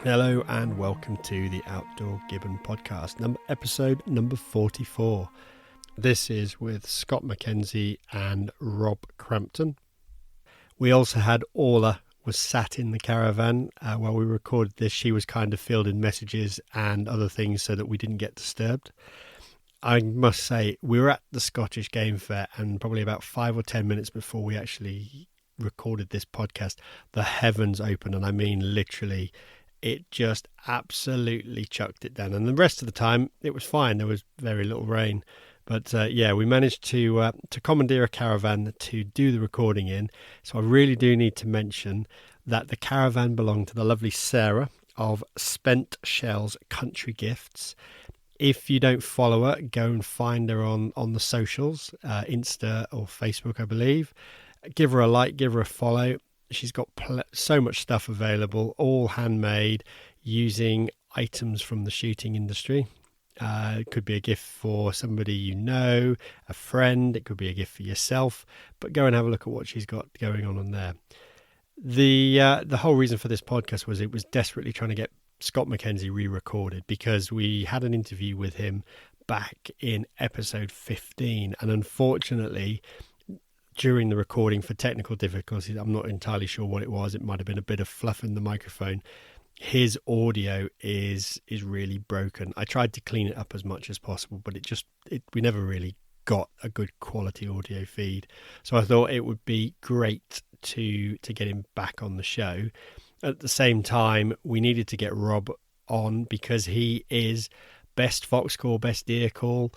Hello and welcome to the Outdoor Gibbon podcast, episode number 44. This is with Scott MacKenzie and Rob Crampton. We also had Orla was sat in the caravan while we recorded this. She was kind of fielding messages and other things so that we didn't get disturbed. I must say, we were at the Scottish Game Fair, and probably about 5 or 10 minutes before we actually recorded this podcast, the heavens opened, and I mean literally. It just absolutely chucked it down. And the rest of the time, it was fine. There was very little rain. But we managed to commandeer a caravan to do the recording in. So I really do need to mention that the caravan belonged to the lovely Sarah of Spent Shells Country Gifts. If you don't follow her, go and find her on the socials, Insta or Facebook, I believe. Give her a like, give her a follow. She's got so much stuff available, all handmade, using items from the shooting industry. It could be a gift for somebody you know, a friend. It could be a gift for yourself. But go and have a look at what she's got going on there. The whole reason for this podcast was it was desperately trying to get Scott MacKenzie re-recorded, because we had an interview with him back in episode 15, and unfortunately, during the recording, for technical difficulties, I'm not entirely sure what it was. It might have been a bit of fluff in the microphone. His audio is really broken. I tried to clean it up as much as possible, but we never really got a good quality audio feed. So I thought it would be great to get him back on the show. At the same time, we needed to get Rob on because he is best fox call, best deer call.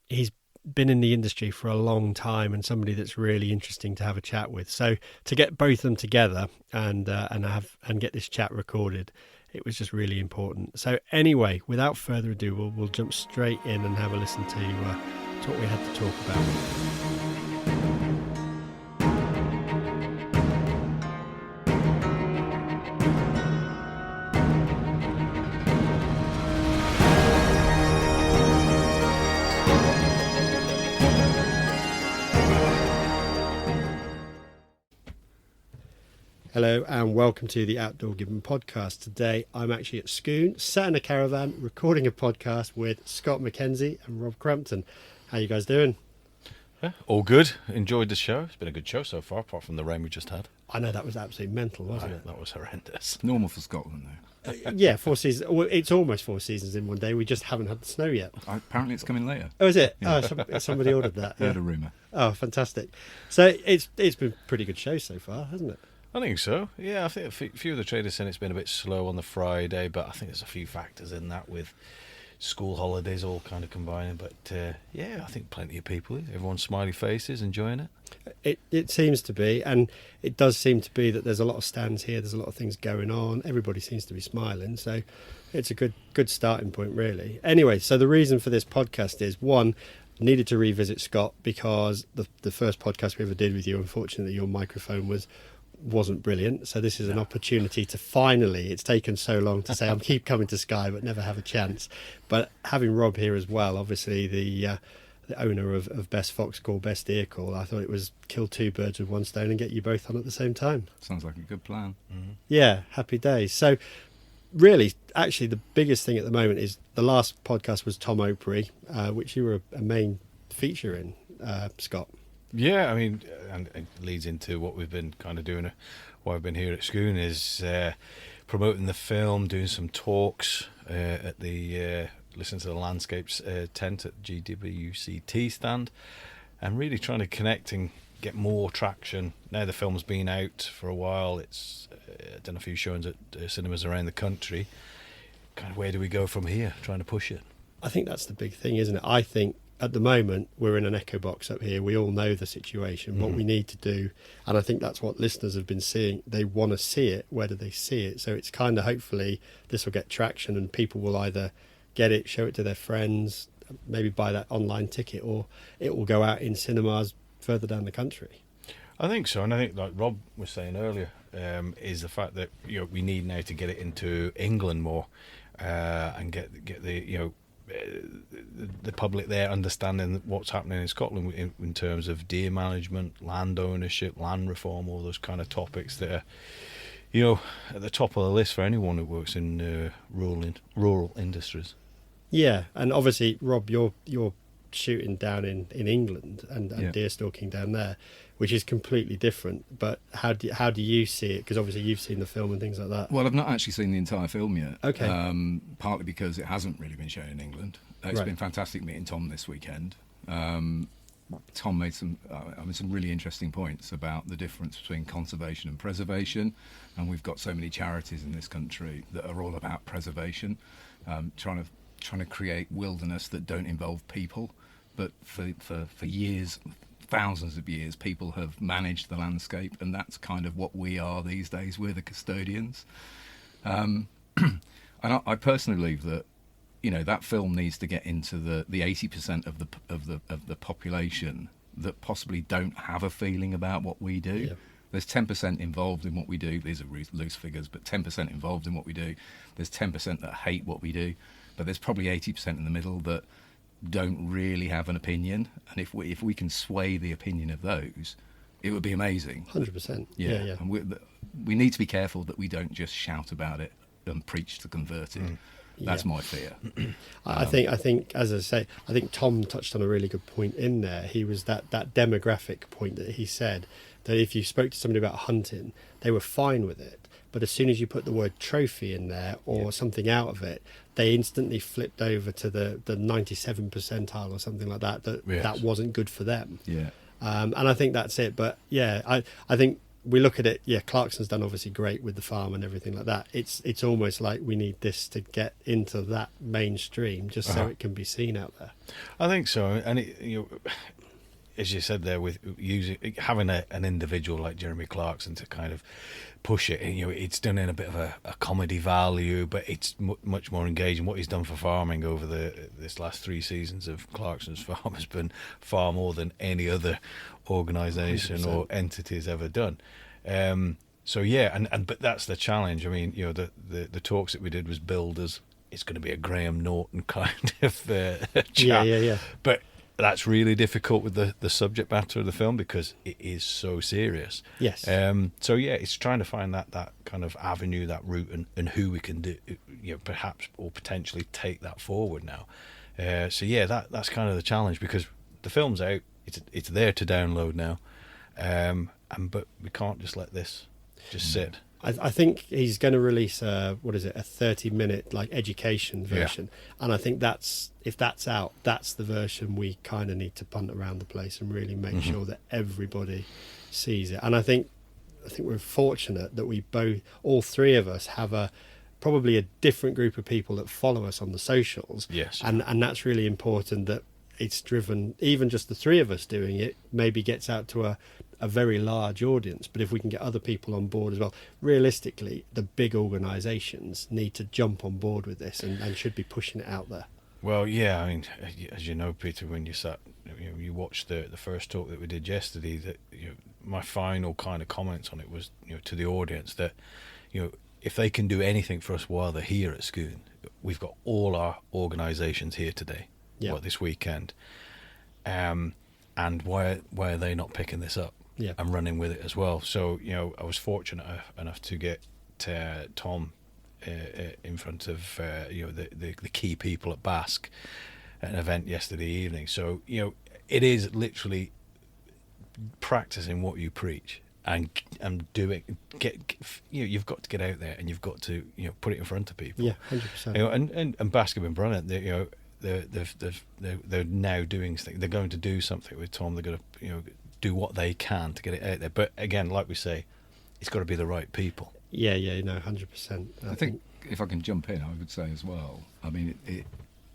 He's been in the industry for a long time and somebody that's really interesting to have a chat with. So to get both of them together and get this chat recorded, it was just really important. So anyway, without further ado, we'll jump straight in and have a listen to what we had to talk about. Hello and welcome to the Outdoor Gibbon podcast. Today I'm actually at Skye, sat in a caravan, recording a podcast with Scott MacKenzie and Rob Crampton. How you guys doing? Yeah, all good. Enjoyed the show. It's been a good show so far, apart from the rain we just had. I know, that was absolutely mental, wasn't it? That was horrendous. Normal for Scotland, though. Yeah, 4 seasons. Well, it's almost 4 seasons in one day. We just haven't had the snow yet. Apparently it's coming later. Oh, is it? Yeah. Oh, somebody ordered that. Heard a rumour. Oh, fantastic. So it's been a pretty good show so far, hasn't it? I think so. Yeah, I think a few of the traders saying it's been a bit slow on the Friday, but I think there's a few factors in that with school holidays all kind of combining. But I think plenty of people. Everyone's smiley faces, enjoying it. It seems to be, and it does seem to be that there's a lot of stands here. There's a lot of things going on. Everybody seems to be smiling, so it's a good starting point, really. Anyway, so the reason for this podcast is, one, needed to revisit Scott because the first podcast we ever did with you, unfortunately, your microphone wasn't brilliant, so this is an opportunity to finally, it's taken so long to say I keep coming to Skye but never have a chance, but having Rob here as well, obviously the owner of Best Fox Call, Best Deer Call, I thought it was kill two birds with one stone and get you both on at the same time. Sounds like a good plan. Mm-hmm. Yeah, happy days. So really, actually the biggest thing at the moment is the last podcast was Tom Opry, which you were a main feature in, Scott. Yeah, I mean, and it leads into what we've been kind of doing while I've been here at Skye is promoting the film, doing some talks at the Listen to the Landscapes tent at GWCT stand, and really trying to connect and get more traction. Now the film's been out for a while, it's done a few showings at cinemas around the country. Kind of where do we go from here, trying to push it? I think that's the big thing, isn't it? I think at the moment we're in an echo box up here. We all know the situation, what we need to do, and I think that's what listeners have been seeing. They want to see it. Where do they see it? So it's kind of, hopefully this will get traction and people will either get it, show it to their friends, maybe buy that online ticket, or it will go out in cinemas further down the country. I think so, and I think, like Rob was saying earlier, is the fact that we need now to get it into England more, and get the the public there understanding what's happening in Scotland in terms of deer management, land ownership, land reform, all those kind of topics that are you know, at the top of the list for anyone who works in rural industries. Yeah, and obviously, Rob, you're shooting down in England and deer stalking down there, which is completely different. But how do you see it? Because obviously you've seen the film and things like that. Well, I've not actually seen the entire film yet. Okay. Partly because it hasn't really been shown in England. It's Right. been fantastic meeting Tom this weekend. Tom made some really interesting points about the difference between conservation and preservation, and we've got so many charities in this country that are all about preservation, trying to create wilderness that don't involve people. But for years, thousands of years, people have managed the landscape, and that's kind of what we are these days. We're the custodians. And I personally believe that, you know, that film needs to get into the 80% of the population that possibly don't have a feeling about what we do. Yeah. There's 10% involved in what we do. These are loose figures, but 10% involved in what we do. There's 10% that hate what we do, but there's probably 80% in the middle that don't really have an opinion. And if we can sway the opinion of those, it would be amazing. 100%. Yeah. Yeah. And we need to be careful that we don't just shout about it and preach to converted. That's my fear. I think, as I say, I think Tom touched on a really good point in there. He was that demographic point that he said that if you spoke to somebody about hunting, they were fine with it. But as soon as you put the word trophy in there or something out of it, they instantly flipped over to the 97th percentile or something like that. That wasn't good for them. Yeah. And I think that's it. But yeah, I think we look at it. Yeah, Clarkson's done obviously great with the farm and everything like that. It's almost like we need this to get into that mainstream just so it can be seen out there. I think so, and as you said there, with having an individual like Jeremy Clarkson to kind of push it, you know, it's done in a bit of a comedy value, but it's much more engaging. What he's done for farming over this last 3 seasons of Clarkson's Farm has been far more than any other organisation 100%. or entity has ever done. So yeah, but that's the challenge. I mean, you know, the talks that we did was builders. It's going to be a Graham Norton kind of chat. Yeah. But that's really difficult with the subject matter of the film because it is so serious. Yes. So yeah, it's trying to find that kind of avenue, that route, and who we can do, you know, perhaps or potentially take that forward now. So yeah, that's kind of the challenge because the film's out. It's there to download now, but we can't just let this just sit. I think he's going to release a 30-minute like education version, and I think if that's out, that's the version we kind of need to punt around the place and really make sure that everybody sees it. And I think we're fortunate that all three of us have probably a different group of people that follow us on the socials. Yes, and that's really important that it's driven. Even just the three of us doing it maybe gets out to a very large audience, but if we can get other people on board as well, realistically the big organisations need to jump on board with this and should be pushing it out there. Well, yeah, I mean, as you know, Peter, when you watched the first talk that we did yesterday, that, you know, my final kind of comments on it was, you know, to the audience that, you know, if they can do anything for us while they're here at Skye, we've got all our organisations here today, this weekend, and why are they not picking this up? Yeah. And running with it as well. So, you know, I was fortunate enough to get Tom in front of you know, the key people at Basque at an event yesterday evening. So, you know, it is literally practicing what you preach and doing. You've got to get out there and you've got to, you know, put it in front of people. Yeah, 100%. You know, and Basque have been brilliant. You know, they're now doing things. They're going to do something with Tom. They're going to, you know, do what they can to get it out there. But again, like we say, it's got to be the right people. Yeah, 100%. I think if I can jump in, I would say as well, I mean,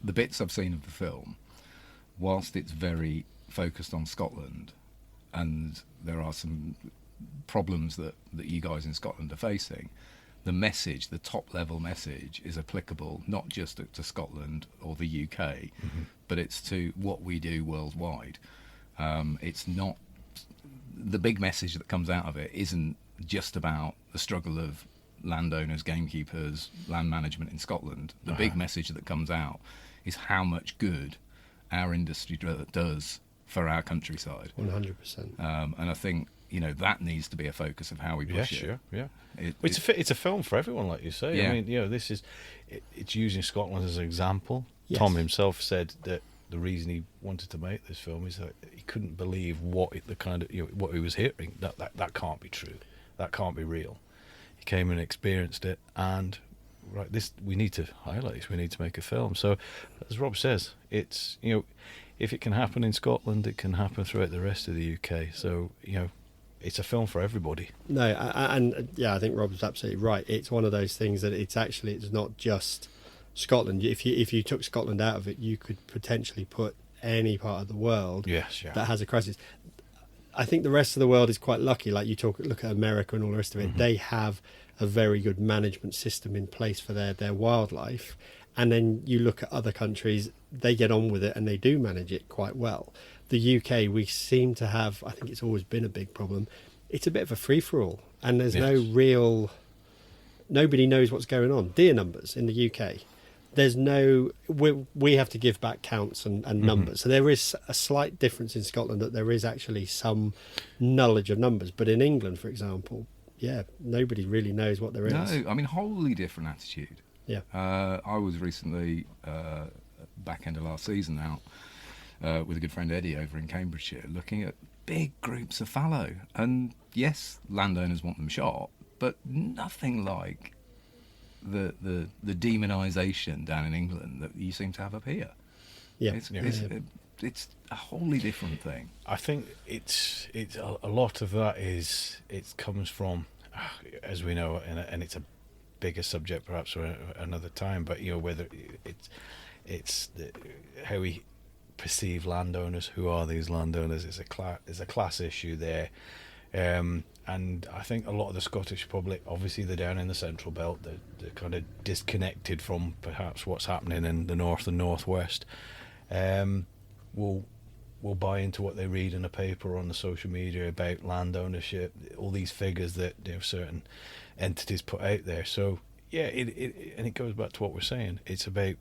the bits I've seen of the film, whilst it's very focused on Scotland, and there are some problems that you guys in Scotland are facing, the message, the top-level message, is applicable not just to Scotland or the UK, but it's to what we do worldwide. It's not... The big message that comes out of it isn't just about the struggle of landowners, gamekeepers, land management in Scotland. The big message that comes out is how much good our industry does for our countryside. 100%. And I think, that needs to be a focus of how we push it. Sure, yeah. It's a film for everyone, like you say. Yeah. I mean, this is it's using Scotland as an example. Yes. Tom himself said that the reason he wanted to make this film is that he couldn't believe what what he was hearing. That can't be true. That can't be real. He came and experienced it, and we need to highlight this. We need to make a film. So, as Rob says, it's if it can happen in Scotland, it can happen throughout the rest of the UK. So it's a film for everybody. No, and I think Rob's absolutely right. It's one of those things that it's not just Scotland. If you took Scotland out of it, you could potentially put any part of the world that has a crisis. I think the rest of the world is quite lucky. Like look at America and all the rest of it. Mm-hmm. They have a very good management system in place for their wildlife. And then you look at other countries, they get on with it and they do manage it quite well. The UK, we seem to have, I think it's always been a big problem, it's a bit of a free-for-all. And there's nobody knows what's going on. Deer numbers in the UK, there's we have to give back counts and numbers. So there is a slight difference in Scotland that there is actually some knowledge of numbers. But in England, for example, nobody really knows what there is. No, I mean, wholly different attitude. Yeah. I was recently, back end of last season, out with a good friend Eddie over in Cambridgeshire, looking at big groups of fallow. And yes, landowners want them shot, but nothing like the demonisation down in England that you seem to have up here. Yeah. It's a wholly different thing. I think it's a lot of that it comes from, as we know, and it's a bigger subject perhaps for another time, but whether it's how we perceive landowners. Who are these landowners? It's a class issue there, and I think a lot of the Scottish public, obviously they're down in the central belt, they're kind of disconnected from perhaps what's happening in the north and northwest, will buy into what they read in a paper or on the social media about land ownership, all these figures that certain entities put out there. So it goes back to what we're saying. It's about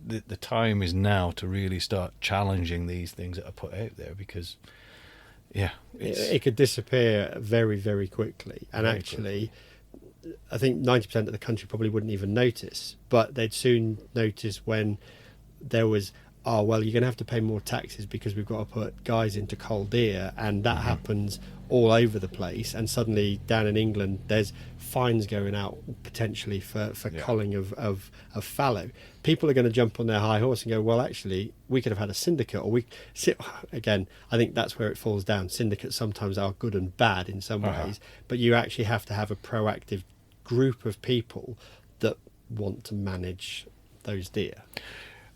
the time is now to really start challenging these things that are put out there, because it could disappear very, very quickly. And actually, I think 90% of the country probably wouldn't even notice, but they'd soon notice when there was, you're going to have to pay more taxes because we've got to put guys into cull deer, and that happens all over the place. And suddenly down in England, there's fines going out potentially for culling of fallow. People are going to jump on their high horse and go, well, actually, we could have had a syndicate, or again, I think that's where it falls down. Syndicates sometimes are good and bad in some ways, but you actually have to have a proactive group of people that want to manage those deer.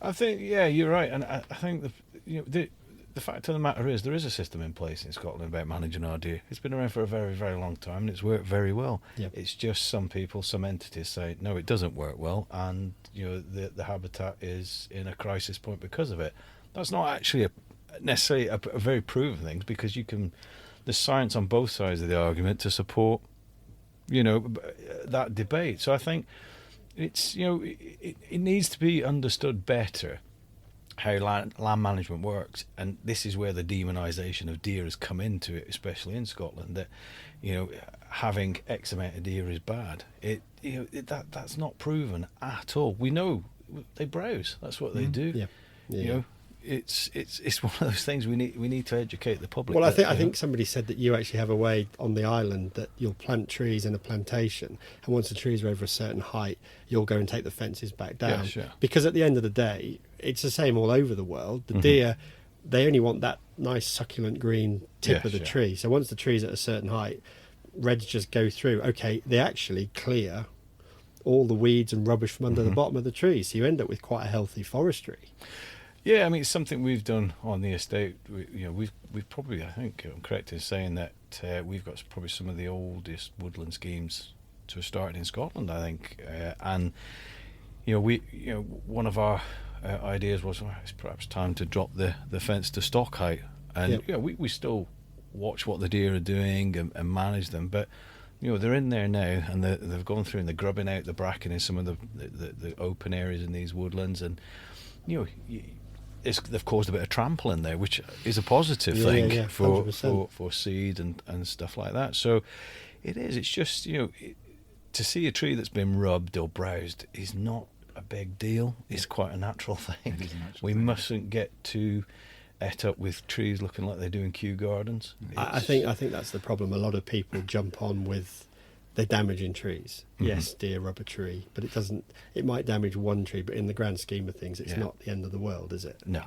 I think, you're right, and I think the fact of the matter is there is a system in place in Scotland about managing our deer. It's been around for a very, very long time, and it's worked very well. Yep. It's just some people, some entities say no, it doesn't work well, and the habitat is in a crisis point because of it. That's not actually necessarily a very proven thing, because there's science on both sides of the argument to support that debate. So I think it's it needs to be understood better how land management works, and this is where the demonisation of deer has come into it, especially in Scotland. That having X amount of deer is bad. That's not proven at all. We know they browse. That's what they do. Yeah. It's one of those things we need to educate the public. Well, I think somebody said that you actually have a way on the island that you'll plant trees in a plantation, and once the trees are over a certain height, you'll go and take the fences back down. Yeah, sure. Because at the end of the day, it's the same all over the world. The deer, they only want that nice succulent green tip of the tree. So once the tree's at a certain height, reds just go through. Okay, they actually clear all the weeds and rubbish from under the bottom of the tree, so you end up with quite a healthy forestry. Yeah, I mean, it's something we've done on the estate. We've probably, I think I'm correct in saying that we've got probably some of the oldest woodland schemes to have started in Scotland, I think. And one of our ideas was it's perhaps time to drop the fence to stock height, and we still watch what the deer are doing and manage them, but they're in there now, and they've gone through and they're grubbing out the bracken in some of the open areas in these woodlands, and they've caused a bit of trampling there, which is a positive Yeah, thing yeah, for 100%. seed and stuff like that. So it is. It's just, to see a tree that's been rubbed or browsed is not a big deal. It's quite a natural thing. It is a natural We thing. mustn't get too et up with trees looking like they do in Kew Gardens. I think that's the problem. A lot of people jump on with they're damaging trees. Mhm. Yes, deer rub a tree, but it doesn't. It might damage one tree, but in the grand scheme of things, it's Yeah. not the end of the world, is it? No.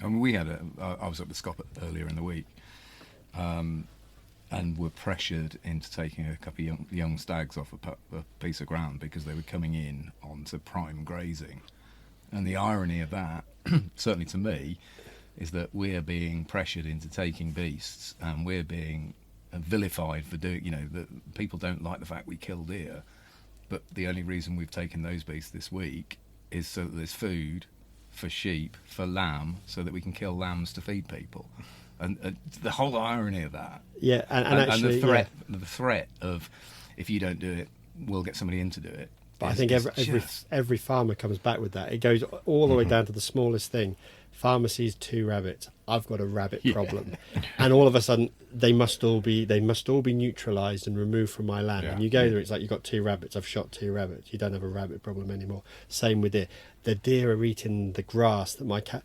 I mean, I was up with Scott earlier in the week, and were pressured into taking a couple of young stags off a piece of ground because they were coming in onto prime grazing. And the irony of that, certainly to me, is that we're being pressured into taking beasts, and we're being vilified for doing, that people don't like the fact we kill deer, but the only reason we've taken those beasts this week is so that there's food for sheep, for lamb, so that we can kill lambs to feed people. And the whole irony of that, Yeah, and actually, the threat of, if you don't do it, we'll get somebody in to do it. But I think every farmer comes back with that. It goes all the way down to the smallest thing. Farmer sees 2 rabbits. I've got a rabbit problem, and all of a sudden they must all be neutralised and removed from my land. Yeah. And you go there, it's like you've got 2 rabbits. I've shot 2 rabbits. You don't have a rabbit problem anymore. Same with deer. The deer are eating the grass that my cat.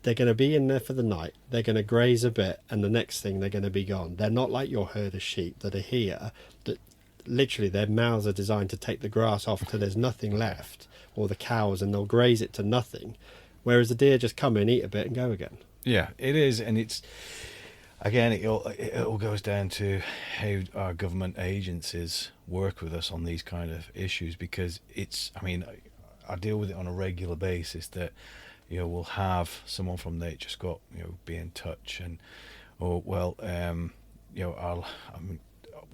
They're going to be in there for the night. They're going to graze a bit, and the next thing they're going to be gone. They're not like your herd of sheep that are here. That literally their mouths are designed to take the grass off till there's nothing left, or the cows, and they'll graze it to nothing. Whereas the deer just come in, eat a bit, and go again. Yeah, it is, and it's again, it all goes down to how our government agencies work with us on these kind of issues, because it's. I mean, I deal with it on a regular basis. That we'll have someone from Nature Scott, be in touch, and one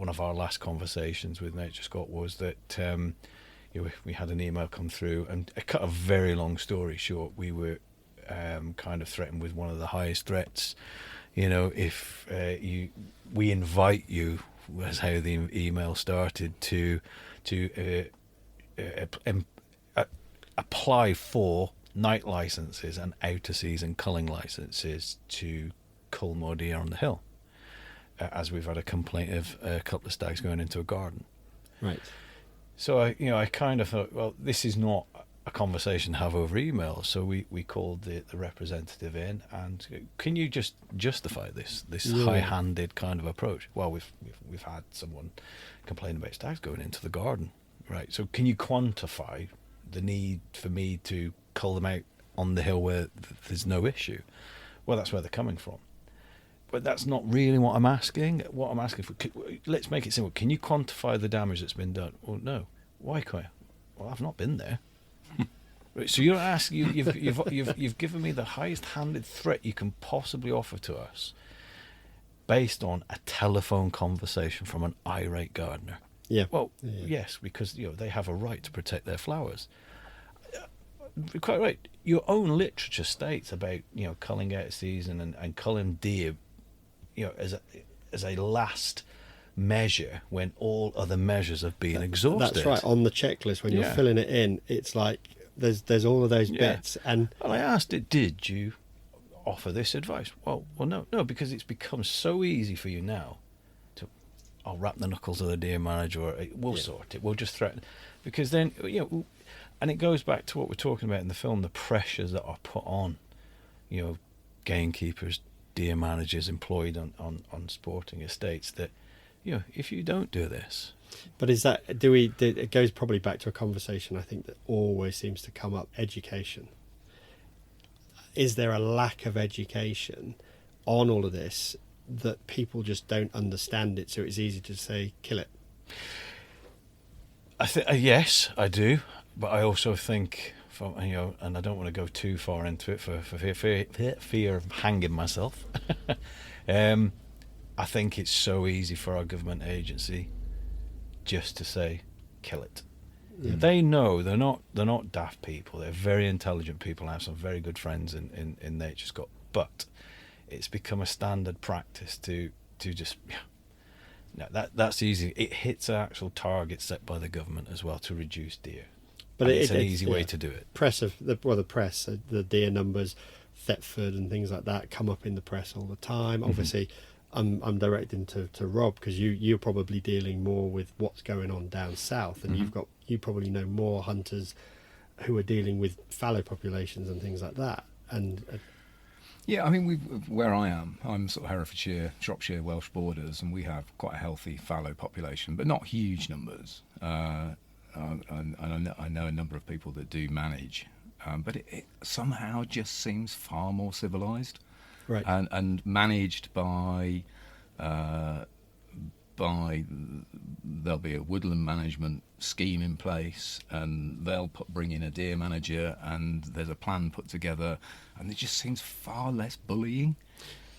of our last conversations with Nature Scott was that. We had an email come through, and to cut a very long story short, we were kind of threatened with one of the highest threats. If we invite you, was how the email started, to apply for night licenses and out of season culling licenses to cull more deer on the hill, as we've had a complaint of a couple of stags going into a garden. Right. So I kind of thought, well, this is not a conversation to have over email. So we called the representative in, and can you just justify this high-handed kind of approach? Well, we've had someone complain about stags going into the garden, right? So can you quantify the need for me to cull them out on the hill where there's no issue? Well, that's where they're coming from. But that's not really what I'm asking. What I'm asking for, let's make it simple. Can you quantify the damage that's been done? Well, no. Why can't I? Well, I've not been there. Right, so you're asking. You've given me the highest-handed threat you can possibly offer to us, based on a telephone conversation from an irate gardener. Yeah. Well, yes, because they have a right to protect their flowers. Quite right. Your own literature states about culling out of season and culling deer, as a last measure when all other measures have been exhausted. That's right. On the checklist, when you're filling it in, it's like there's all of those bits. And I asked it, did you offer this advice? Well, no, because it's become so easy for you now to, I'll wrap the knuckles of the deer manager, or we'll sort it. We'll just threaten, because then and it goes back to what we're talking about in the film, the pressures that are put on, gamekeepers, deer managers employed on sporting estates, that if you don't do this. But is that, it goes probably back to a conversation I think that always seems to come up: education. Is there a lack of education on all of this, that people just don't understand it, so it's easy to say kill it? I think yes, I do, but I also think, and I don't want to go too far into it for fear of hanging myself. I think it's so easy for our government agency just to say kill it. Yeah. They know they're not daft people. They're very intelligent people. I have some very good friends in Nature Scott, but it's become a standard practice to just that's easy. It hits an actual target set by the government as well to reduce deer. But it's an easy way to do it. The deer numbers Thetford and things like that come up in the press all the time. Obviously, I'm directing to Rob, because you're probably dealing more with what's going on down south, and you probably know more hunters who are dealing with fallow populations and things like that. And Yeah, I mean, where I am, I'm sort of Herefordshire, Shropshire, Welsh borders, and we have quite a healthy fallow population, but not huge numbers. And I know a number of people that do manage, but it somehow just seems far more civilised, right, and managed by there'll be a woodland management scheme in place, and they'll bring in a deer manager, and there's a plan put together, and it just seems far less bullying.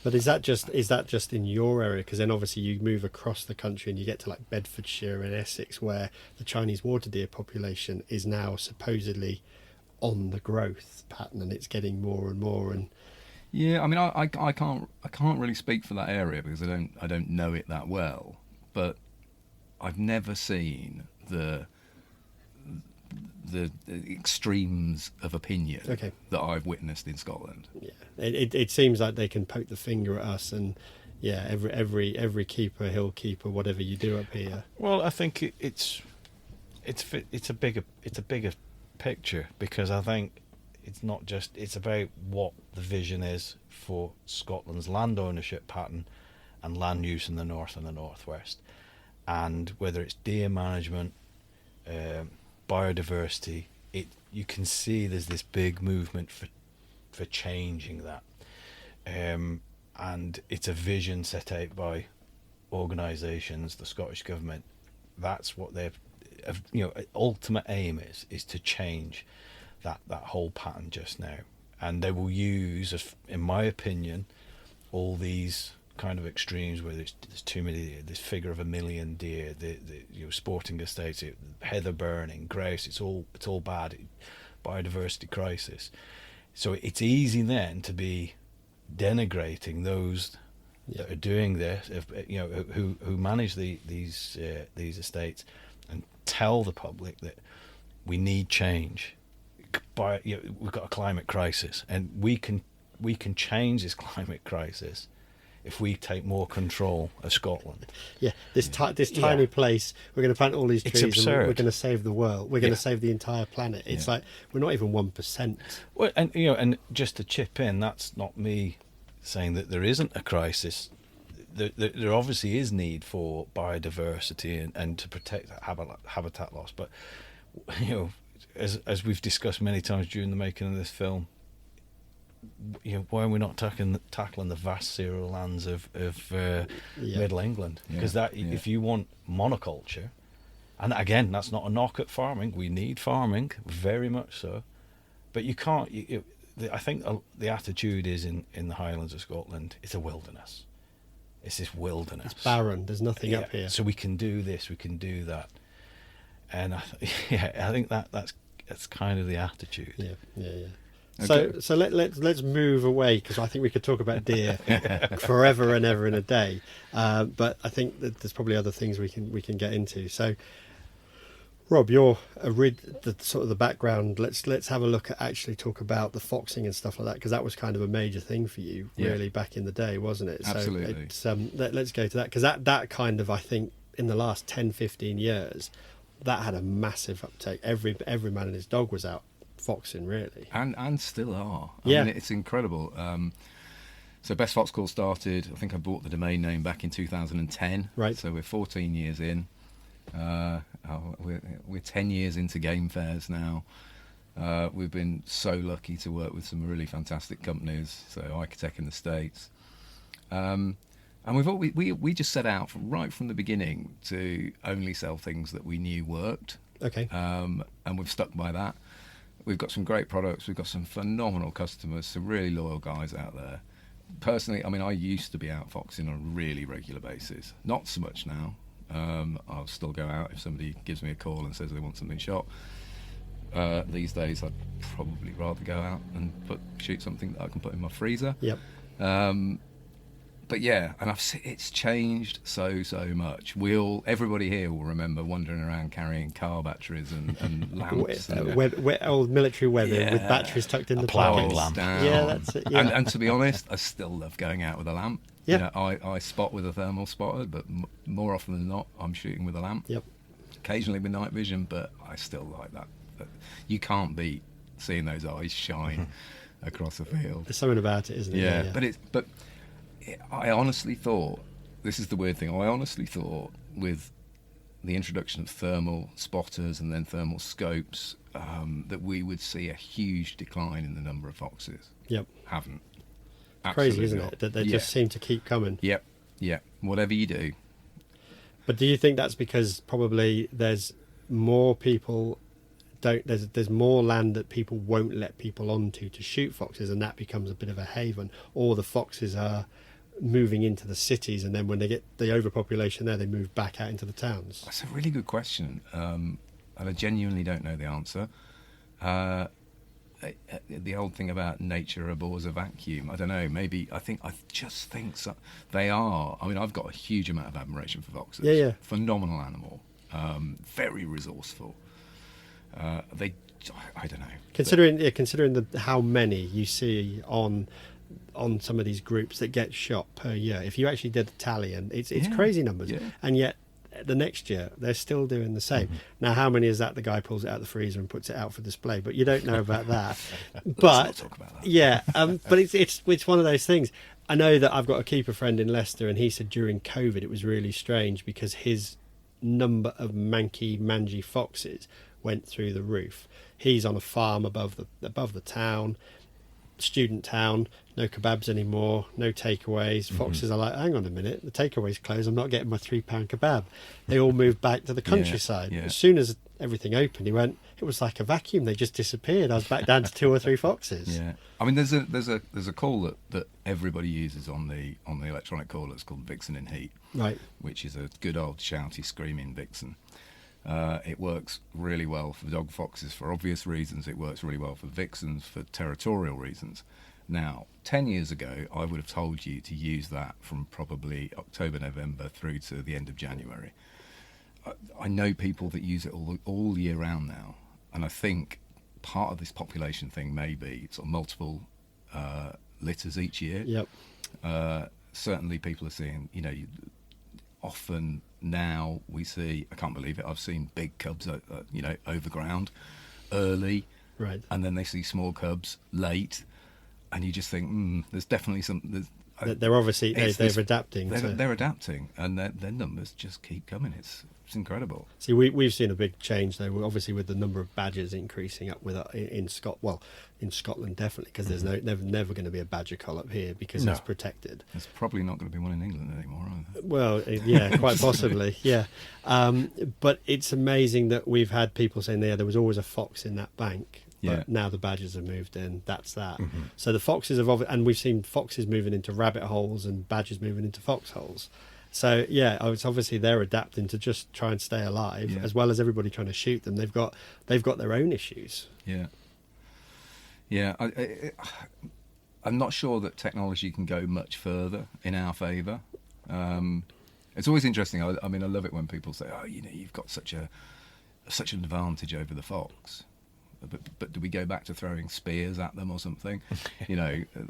But is that just in your area? Because then obviously you move across the country and you get to like Bedfordshire and Essex, where the Chinese water deer population is now supposedly on the growth pattern, and it's getting more and more. And yeah, I mean, I can't really speak for that area because I don't know it that well, but I've never seen the extremes of opinion that I've witnessed in Scotland. Yeah, it seems like they can poke the finger at us, and yeah, every keeper, hill keeper, whatever you do up here. Well, I think it's a bigger picture, because I think it's about what the vision is for Scotland's land ownership pattern and land use in the north and the northwest, and whether it's deer management, biodiversity. You can see there's this big movement for changing that, and it's a vision set out by organisations, the Scottish government. That's what their ultimate aim is to change that whole pattern just now, and they will use, in my opinion, all these kind of extremes where there's too many, this figure of 1 million deer, the sporting estates, heather burning, grouse, it's all bad, biodiversity crisis. So it's easy then to be denigrating those that are doing this, who manage these estates, and tell the public that we need change. We've got a climate crisis, and we can change this climate crisis if we take more control of Scotland. Yeah, this tiny place, we're going to plant all these trees, and we're going to save the world. We're going to save the entire planet. It's like we're not even 1%. Well, and just to chip in, that's not me saying that there isn't a crisis. There obviously is need for biodiversity and to protect habitat loss. But as we've discussed many times during the making of this film, why are we not tackling the vast cereal lands of Middle England? Because if you want monoculture, and again, that's not a knock at farming. We need farming, very much so, but you can't. I think the attitude is in the Highlands of Scotland, it's a wilderness. It's this wilderness. It's barren. There's nothing up here. So we can do this, we can do that, and I think that's kind of the attitude. Yeah. Okay. So let's move away, because I think we could talk about deer forever and ever in a day, but I think that there's probably other things we can get into. So, Rob, you're the background. Let's have a look at actually talk about the foxing and stuff like that, because that was kind of a major thing for you really back in the day, wasn't it? Absolutely. So let's go to that, because that kind of, I think, in the last 10-15 years, that had a massive uptake. Every man and his dog was out foxing, really, and still are. I mean, it's incredible. So Best Fox Call started, I think I bought the domain name back in 2010. Right. So we're 14 years in. We're 10 years into game fairs now. We've been so lucky to work with some really fantastic companies. So Icotec in the States. And we just set out right from the beginning to only sell things that we knew worked. Okay. And we've stuck by that. We've got some great products. We've got some phenomenal customers, some really loyal guys out there. Personally, I mean, I used to be out foxing on a really regular basis. Not so much now. I'll still go out if somebody gives me a call and says they want something shot. These days, I'd probably rather go out and shoot something that I can put in my freezer. Yep. but yeah, and it's changed so much. Everybody here will remember wandering around carrying car batteries and lamps. Old military weather with batteries tucked in the ploughing pockets. lamp. Yeah, that's it. Yeah. And to be honest, I still love going out with a lamp. Yeah. You know, I spot with a thermal spotter, but more often than not, I'm shooting with a lamp. Yep. Occasionally with night vision, but I still like that. You can't beat seeing those eyes shine across the field. There's something about it, isn't it? Yeah. But I honestly thought, this is the weird thing, I honestly thought with the introduction of thermal spotters and then thermal scopes that we would see a huge decline in the number of foxes. Yep. Haven't. Crazy, Absolutely isn't not. it? That they just seem to keep coming. Yep. Whatever you do. But do you think that's because probably there's more people there's more land that people won't let people onto to shoot foxes, and that becomes a bit of a haven, or the foxes are moving into the cities, and then when they get the overpopulation there, they move back out into the towns? That's a really good question, and I genuinely don't know the answer. The old thing about nature abhors a vacuum. I don't know. Maybe I just think so. They are. I mean, I've got a huge amount of admiration for foxes. Yeah. Phenomenal animal. Very resourceful. I don't know. Considering how many you see on some of these groups that get shot per year, if you actually did the tally, and it's crazy numbers, and yet the next year they're still doing the same. Now, how many is that? The guy pulls it out of the freezer and puts it out for display, but you don't know about that. But let's not talk about that. Yeah, but it's one of those things. I know that I've got a keeper friend in Leicester, and he said during COVID it was really strange because his number of mangy foxes went through the roof. He's on a farm above the town, student town, no kebabs anymore, no takeaways. Foxes are like, hang on a minute, the takeaway's closed, I'm not getting my £3 kebab. They all moved back to the countryside. Yeah. As soon as everything opened, he went, it was like a vacuum, they just disappeared. I was back down to 2 or 3 foxes. Yeah, I mean, there's a call that everybody uses on the electronic caller. It's called Vixen in Heat, Right. which is a good old shouty screaming vixen. It works really well for dog foxes for obvious reasons. It works really well for vixens for territorial reasons. Now, 10 years ago, I would have told you to use that from probably October, November through to the end of January. I know people that use it all year round now, and I think part of this population thing may be sort of multiple litters each year. Yep. Certainly people are seeing, often now we see, I can't believe it, I've seen big cubs, overground early, Right. and then they see small cubs late, and you just think, there's definitely some... They're obviously they're adapting. They're adapting, and their numbers just keep coming. It's incredible. See, we've seen a big change though. Obviously, with the number of badgers increasing up in Scotland definitely, because there's never going to be a badger cull up here because it's protected. There's probably not going to be one in England anymore either. Well, yeah, quite possibly, yeah. But it's amazing that we've had people saying there was always a fox in that bank. But now the badgers have moved in. That's that. Mm-hmm. So the foxes have, and we've seen foxes moving into rabbit holes and badgers moving into foxholes. So yeah, it's obviously they're adapting to just try and stay alive, as well as everybody trying to shoot them. They've got their own issues. Yeah. I'm not sure that technology can go much further in our favour. It's always interesting. I mean, I love it when people say, "Oh, you've got such an advantage over the fox." But do we go back to throwing spears at them or something?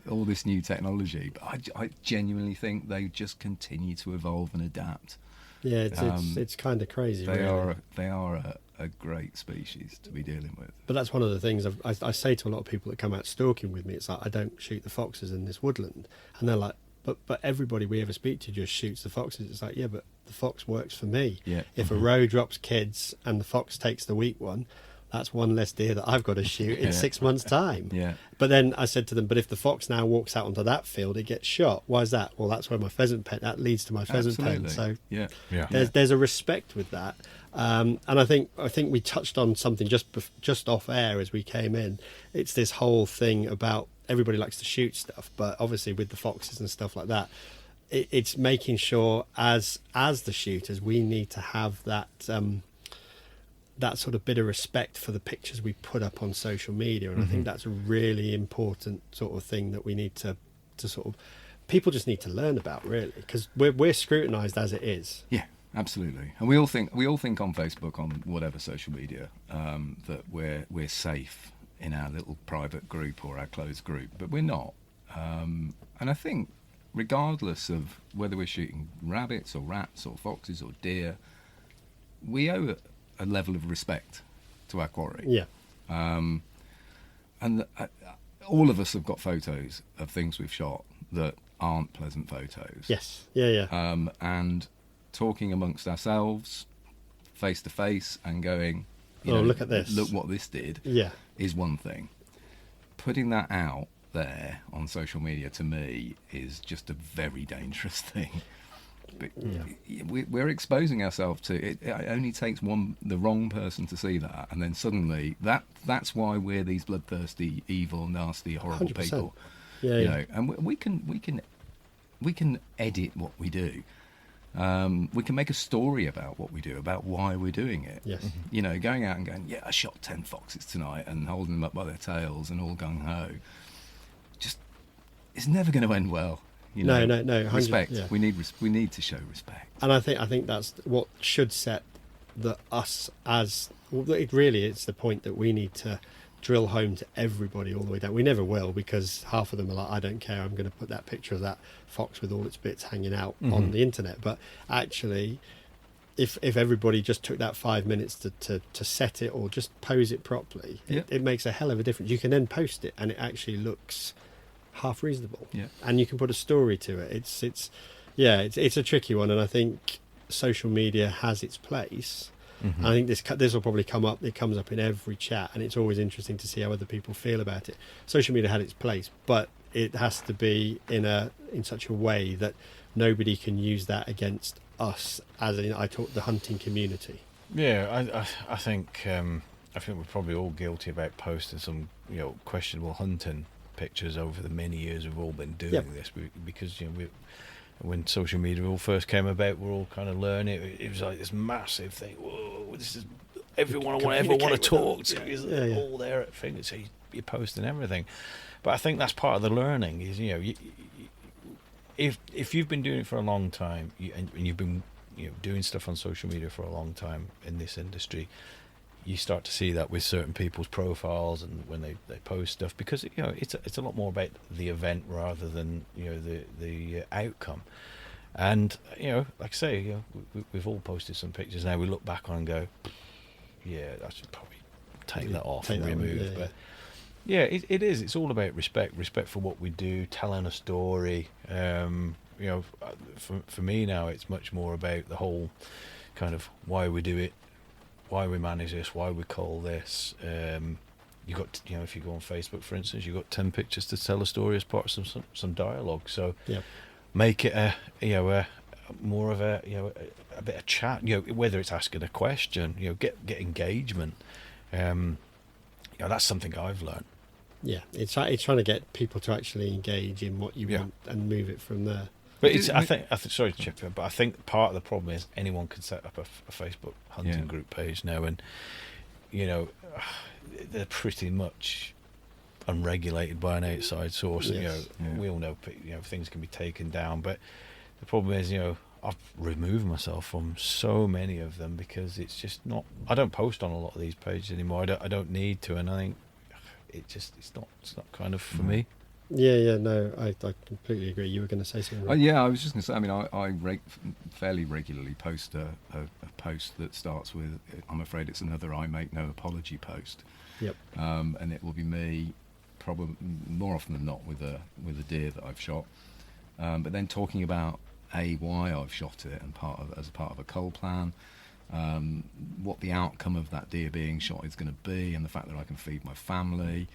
All this new technology. But I genuinely think they just continue to evolve and adapt. Yeah, it's kind of crazy. They really. are a great species to be dealing with. But that's one of the things I say to a lot of people that come out stalking with me. It's like, I don't shoot the foxes in this woodland, and they're like, but everybody we ever speak to just shoots the foxes. It's like, yeah, but the fox works for me. Yeah. If a roe drops kids and the fox takes the weak one, that's one less deer that I've got to shoot in 6 months' time. Yeah. But then I said to them, but if the fox now walks out onto that field, it gets shot. Why is that? Well, that's where my pheasant pen, that leads to my pheasant pen. So there's a respect with that. And I think we touched on something just off air as we came in. It's this whole thing about everybody likes to shoot stuff, but obviously with the foxes and stuff like that, it's making sure as the shooters, we need to have that sort of bit of respect for the pictures we put up on social media, and I think that's a really important sort of thing that we need to sort of people just need to learn about, really, because we're scrutinised as it is. Yeah, absolutely. And we all think on Facebook, on whatever social media, that we're safe in our little private group or our closed group, but we're not. And I think, regardless of whether we're shooting rabbits or rats or foxes or deer, we owe a level of respect to our quarry. Yeah. And all of us have got photos of things we've shot that aren't pleasant photos. Yes. Yeah. And talking amongst ourselves, face to face, and going, look at this. Look what this did. Yeah. Is one thing. Putting that out there on social media, to me, is just a very dangerous thing. But we're exposing ourselves to it. It only takes the wrong person to see that, and then suddenly that's why we're these bloodthirsty, evil, nasty, horrible 100%. people. Yeah. And we can edit what we do. We can make a story about what we do, about why we're doing it. Yes. Going out and going, I shot 10 foxes tonight, and holding them up by their tails and all gung ho. Just, it's never going to end well. No. Respect. Yeah. We need to show respect. And I think that's what should set us as. Well, it's the point that we need to drill home to everybody all the way down. We never will, because half of them are like, I don't care, I'm going to put that picture of that fox with all its bits hanging out on the internet. But actually, if everybody just took that 5 minutes to set it or just pose it properly, it makes a hell of a difference. You can then post it and it actually looks half reasonable, and you can put a story to it. It's a tricky one, and I think social media has its place. I think this will probably come up. It comes up in every chat, and it's always interesting to see how other people feel about it. Social media had its place, but it has to be in such a way that nobody can use that against us. As in, I talk the hunting community. Yeah, I think we're probably all guilty about posting some questionable hunting pictures over the many years we've all been doing this, because when social media all first came about, we're all kind of learning. It was like this massive thing. Whoa, this is everyone I ever want to talk to is all there at fingers. So you're posting everything, but I think that's part of the learning. Is if you've been doing it for a long time, and you've been doing stuff on social media for a long time in this industry, you start to see that with certain people's profiles and when they post stuff, because it's a lot more about the event rather than the outcome. And like I say, we've all posted some pictures now we look back on and go, I should probably take that off and remove. But it is. It's all about respect for what we do, telling a story. For me now, it's much more about the whole kind of why we do it, why we manage this, why we call this. You got if you go on Facebook, for instance, you've got 10 pictures to tell a story as part of some dialogue. So make it a more of a bit of chat. Whether it's asking a question, get engagement. That's something I've learned. Yeah, it's trying to get people to actually engage in what you want and move it from there. But I think sorry to chip in, but I think part of the problem is anyone can set up a Facebook hunting group page now, and they're pretty much unregulated by an outside source. Yes. We all know things can be taken down, but the problem is I've removed myself from so many of them because it's just not. I don't post on a lot of these pages anymore. I don't need to, and I think it's not kind of for me. No, I completely agree. You were going to say something. I was just going to say, I mean, I fairly regularly post a post that starts with, I'm afraid it's another I make no apology post. Yep. And it will be me, probably more often than not, with a deer that I've shot. But then talking about why I've shot it, and as part of a cull plan, what the outcome of that deer being shot is going to be, and the fact that I can feed my family.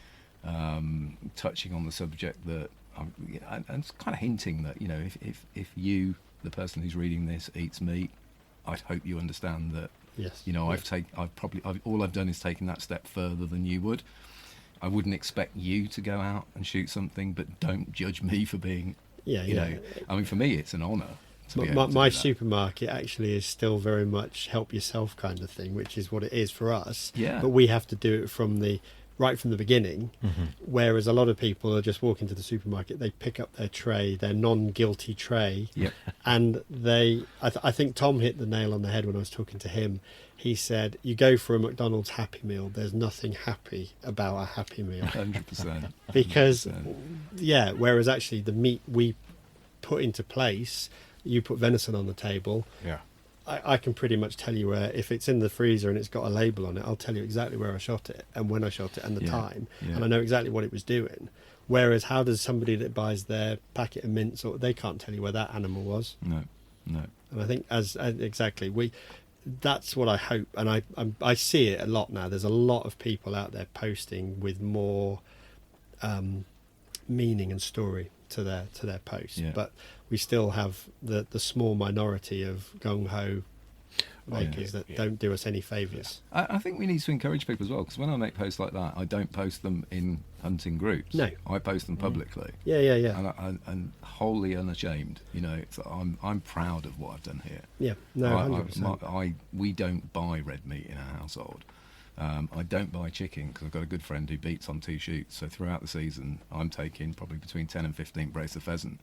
Touching on the subject that and kind of hinting that if you, the person who's reading this, eats meat, I'd hope you understand that. Yes. All I've done is taken that step further than you would. I wouldn't expect you to go out and shoot something, but don't judge me for being. I mean, for me, it's an honour. My supermarket actually is still very much help yourself kind of thing, which is what it is for us. Yeah. But we have to do it from the right from the beginning. Whereas a lot of people are just walking to the supermarket, they pick up their tray, their non-guilty tray, and I think Tom hit the nail on the head when I was talking to him. He said, you go for a McDonald's Happy Meal, there's nothing happy about a Happy Meal. 100%. Because 100%. whereas actually the meat we put into place, you put venison on the table, I can pretty much tell you where, if it's in the freezer and it's got a label on it, I'll tell you exactly where I shot it and when I shot it and the time, and I know exactly what it was doing. Whereas how does somebody that buys their packet of mince, or they can't tell you where that animal was? No. And I think that's what I hope, and I see it a lot now. There's a lot of people out there posting with more meaning and story to their posts, but we still have the small minority of gung-ho makers that don't do us any favours. I think we need to encourage people as well, because when I make posts like that, I don't post them in hunting groups. No, I post them publicly. And wholly unashamed. You know, I'm proud of what I've done here. Yeah, no, 100%. We don't buy red meat in our household. I don't buy chicken because I've got a good friend who beats on 2 shoots. So throughout the season, I'm taking probably between 10 and 15 brace of pheasant,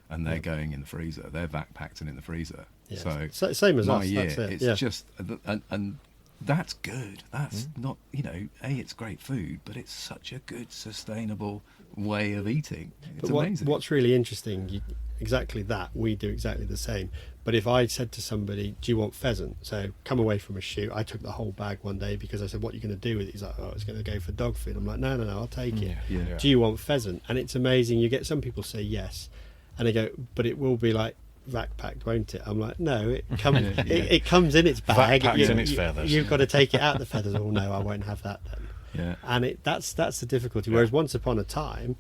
and they're going in the freezer. They're vac packed and in the freezer. Yeah. So same as us. Year, that's it. It's just, and that's good. That's not, it's great food, but it's such a good, sustainable way of eating. It's amazing. What's really interesting, exactly that, we do exactly the same. But if I said to somebody, do you want pheasant? So come away from a shoot. I took the whole bag one day because I said, what are you going to do with it? He's like, I was going to go for dog food. I'm like, no, I'll take it. Yeah. Do you want pheasant? And it's amazing. You get some people say yes, and they go, but it will be like vac packed, won't it? I'm like, no, it comes it comes in its bag. Vac packed in its feathers. You've got to take it out the feathers. Oh no, I won't have that then. Yeah. And that's the difficulty. Whereas once upon a time,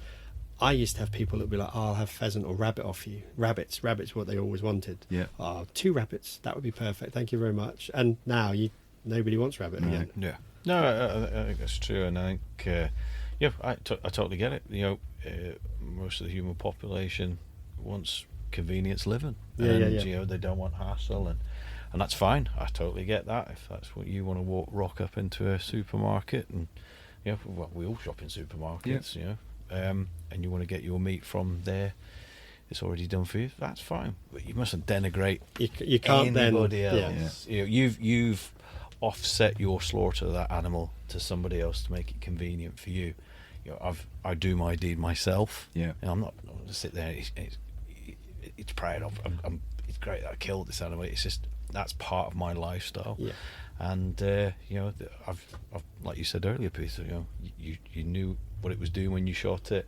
I used to have people that would be like, I'll have pheasant or rabbit off you. Rabbits, what they always wanted. Yeah. 2 rabbits, that would be perfect. Thank you very much. And now nobody wants rabbit again. Yeah. No, I think that's true, and I think I totally get it. Most of the human population wants convenience living, and they don't want hassle, and that's fine. I totally get that. If that's what you want to rock up into a supermarket, and we all shop in supermarkets, and you want to get your meat from there, it's already done for you. That's fine, but you mustn't denigrate you can't anybody then, else. You've offset your slaughter of that animal to somebody else to make it convenient for you. I do my deed myself. Yeah, and I'm not going to sit there. It's proud of. It's great that I killed this animal. It's just that's part of my lifestyle. Yeah. And I've like you said earlier, Peter. You knew what it was doing when you shot it.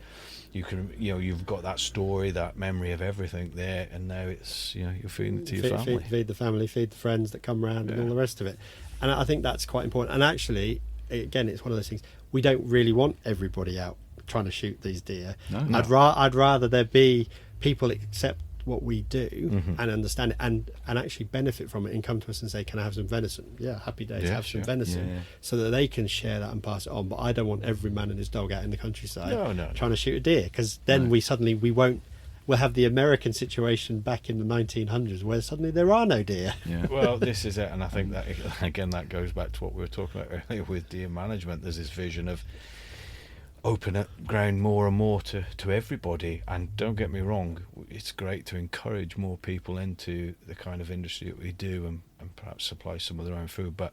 You can, you've got that story, that memory of everything there, and now it's, you're feeding it to your family. Feed the family, feed the friends that come round, and all the rest of it. And I think that's quite important. And actually, again, it's one of those things. We don't really want everybody out trying to shoot these deer. No. I'd rather there be people accept what we do and understand it and actually benefit from it and come to us and say, can I have some venison? Yeah, happy days, have some venison, so that they can share that and pass it on. But I don't want every man and his dog out in the countryside trying to shoot a deer, because then we'll have the American situation back in the 1900s where suddenly there are no deer. Well, this is it, and I think that again that goes back to what we were talking about earlier with deer management. There's this vision of open up ground more and more to everybody, and don't get me wrong, it's great to encourage more people into the kind of industry that we do, and perhaps supply some of their own food, but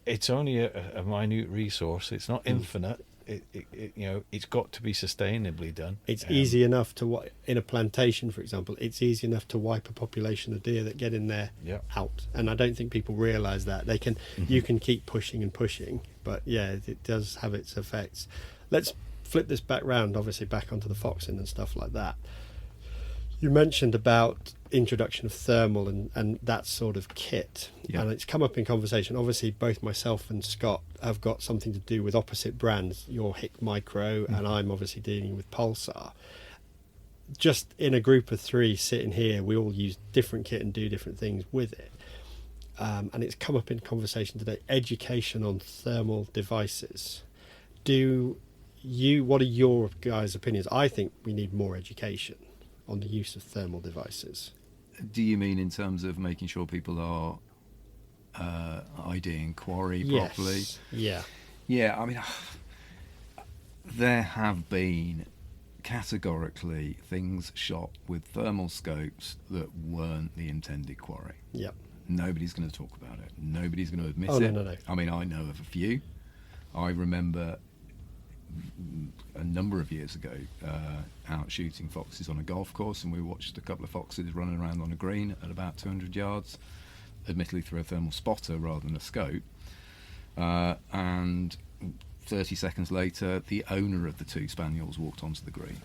it's only a minute resource. It's not infinite. It's got to be sustainably done. It's easy enough to in a plantation, for example, it's easy enough to wipe a population of deer that get in there out, and I don't think people realise that. They can you can keep pushing and pushing, but it does have its effects. Let's flip this back round, obviously back onto the foxing and stuff like that. You mentioned about introduction of thermal and that sort of kit, and it's come up in conversation. Obviously, both myself and Scott have got something to do with opposite brands. You're Hick Micro, and I'm obviously dealing with Pulsar. Just in a group of 3 sitting here, we all use different kit and do different things with it. And it's come up in conversation today, education on thermal devices. What are your guys' opinions? I think we need more education on the use of thermal devices. Do you mean in terms of making sure people are IDing quarry properly? Yeah. Yeah, I mean, there have been categorically things shot with thermal scopes that weren't the intended quarry. Yep. Nobody's going to talk about it. Nobody's going to admit Oh, it. no. I mean, I know of a few. I remember a number of years ago out shooting foxes on a golf course, and we watched a couple of foxes running around on a green at about 200 yards, admittedly through a thermal spotter rather than a scope. And 30 seconds later, the owner of the two spaniels walked onto the green.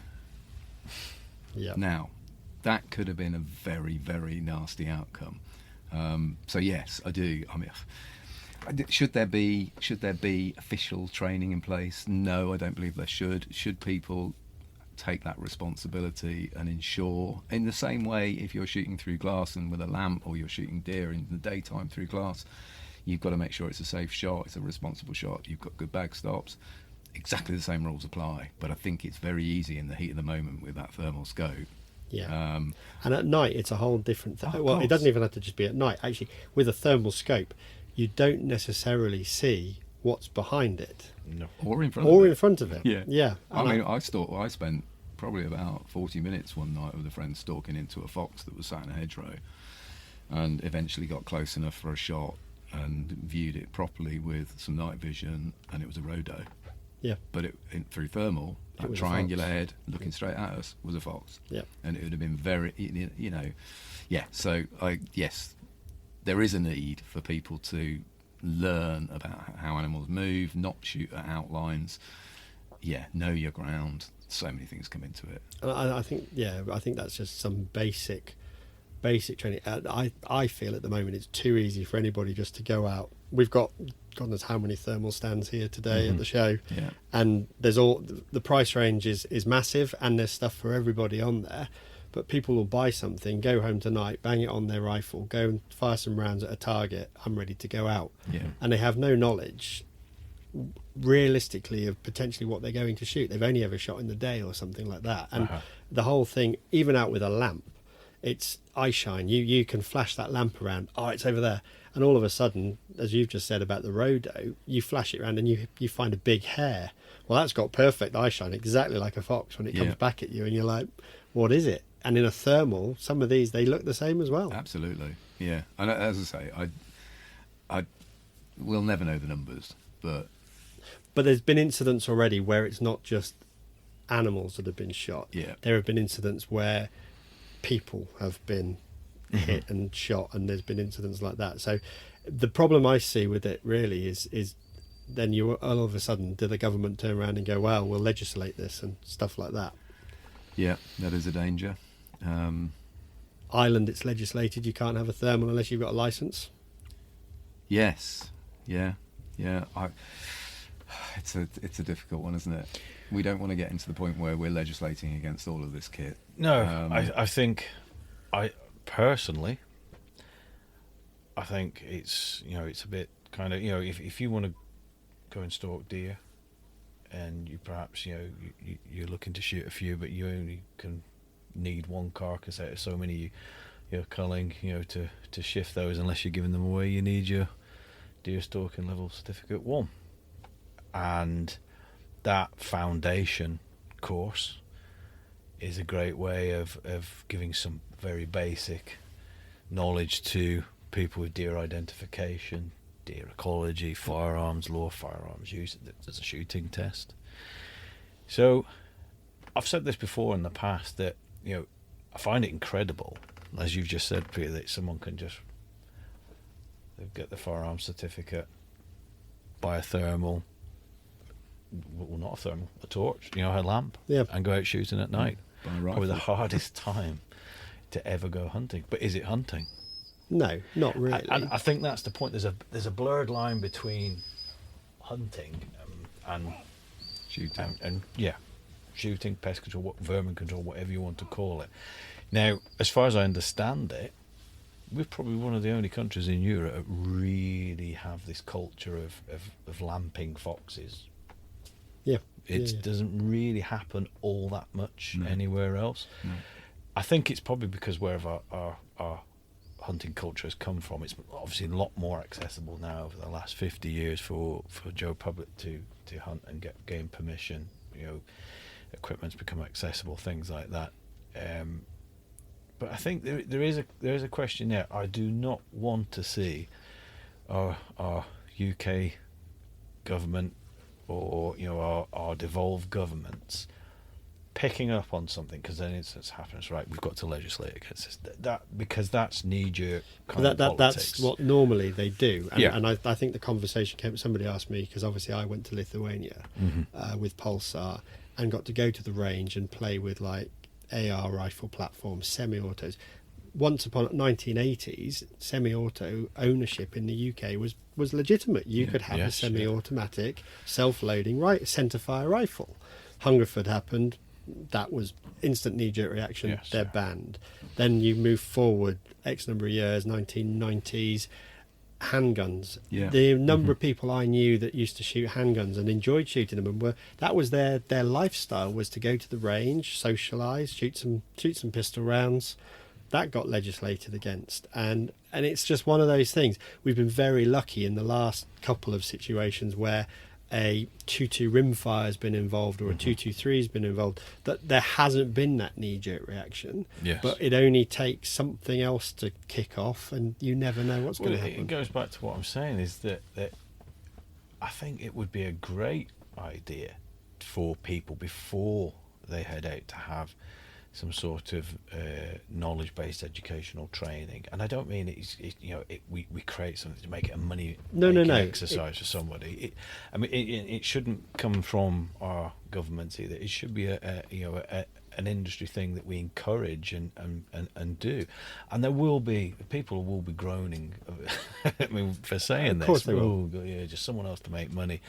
Yeah. Now, that could have been a very, very nasty outcome. So yes, I do. I mean, should there be official training in place? No, I don't believe there should. Should people take that responsibility and ensure, in the same way, if you're shooting through glass and with a lamp, or you're shooting deer in the daytime through glass, you've got to make sure it's a safe shot, it's a responsible shot, you've got good bag stops. Exactly the same rules apply, but I think it's very easy in the heat of the moment with that thermal scope. Yeah. And at night, it's a whole different thing. Oh, Well, it course. doesn't even have to just be at night. Actually, with a thermal scope, you don't necessarily see what's behind it No. Or in front or of in it. front of it. Yeah. Yeah. I And mean, I spent probably about 40 minutes one night with a friend stalking into a fox that was sat in a hedgerow, and eventually got close enough for a shot and viewed it properly with some night vision, and it was a rhodo. Yeah. But through thermal, It that was a triangular fox. head looking straight at us was a fox. Yeah. And it would have been very, yeah. So yes, there is a need for people to learn about how animals move, not shoot at outlines. Yeah, know your ground. So many things come into it. And I think that's just some basic training. I feel at the moment it's too easy for anybody just to go out. We've got God knows how many thermal stands here today at the show, Yeah. and there's all the price range is massive, and there's stuff for everybody on there. But people will buy something, go home tonight, bang it on their rifle, go and fire some rounds at a target. I'm ready to go out, Yeah. and they have no knowledge realistically of potentially what they're going to shoot. They've only ever shot in the day or something like that, and the whole thing, even out with a lamp, it's eye shine. You can flash that lamp around. Oh, it's over there, and all of a sudden, as you've just said about the rhodo, you flash it around and you find a big hair. Well, that's got perfect eye shine, exactly like a fox when it comes back at you, and you're like, what is it? And in a thermal, some of these, they look the same as well. Absolutely. Yeah. And as I say, I will never know the numbers, but there's been incidents already where it's not just animals that have been shot. Yeah. There have been incidents where people have been hit and shot, and there's been incidents like that. So the problem I see with it really is then you all of a sudden, do the government turn around and go, well, we'll legislate this and stuff like that? yeah, that is a danger. Ireland, it's legislated you can't have a thermal unless you've got a license. Yes. Yeah. Yeah. It's a difficult one, isn't it? We don't want to get into the point where we're legislating against all of this kit. No, I think, personally, I think it's a bit kind of, if you want to go and stalk deer, and you perhaps you're looking to shoot a few, but you only can need one carcass out of so many you're culling, to shift those, unless you're giving them away, you need your deer stalking level certificate 1, and that foundation course is a great way of giving some very basic knowledge to people with deer identification, deer ecology, firearms law, firearms use as a shooting test. So I've said this before in the past that I find it incredible, as you've just said, Peter, that someone can just get the firearms certificate, buy a thermal, well, not a thermal, a torch, a lamp, and go out shooting at night. Buy a rifle. Probably the hardest time to ever go hunting. But is it hunting? No, not really. And I think that's the point. There's a blurred line between hunting and Shooting. and shooting, pest control, vermin control, whatever you want to call it. Now, as far as I understand it, we're probably one of the only countries in Europe that really have this culture of lamping foxes. Yeah. It doesn't really happen all that much anywhere else. No. I think it's probably because wherever our hunting culture has come from, it's obviously a lot more accessible now over the last 50 years for Joe public to hunt and get game permission, equipment's become accessible, things like that. But I think there is a question there. I do not want to see our UK government or our devolved governments picking up on something, because then it happens, right, we've got to legislate against this, that because that's knee-jerk kind of politics. That's what normally they do, and, Yeah. and I think the conversation came, somebody asked me, because obviously I went to Lithuania with Pulsar and got to go to the range and play with like AR rifle platforms, semi-autos. Once upon 1980s, semi-auto ownership in the UK was legitimate. You could have a semi-automatic self-loading centre-fire rifle. Hungerford happened. That was instant knee-jerk reaction. Yes, they're banned. Then you move forward X number of years, 1990s, handguns. Yeah. The number of people I knew that used to shoot handguns and enjoyed shooting them, and that was their lifestyle, was to go to the range, socialise, shoot some pistol rounds. That got legislated against, and it's just one of those things. We've been very lucky in the last couple of situations where a 2.2 rimfire has been involved, or a 2.23 has been involved, that there hasn't been that knee-jerk reaction. Yes. But it only takes something else to kick off, and you never know what's going to happen. It goes back to what I'm saying, is that I think it would be a great idea for people before they head out to have some sort of knowledge-based educational training. And I don't mean we create something to make it a money exercise for somebody. It shouldn't come from our governments either. It should be an industry thing that we encourage and do. And people will be groaning I mean, for saying this. Of course they will. Just someone else to make money.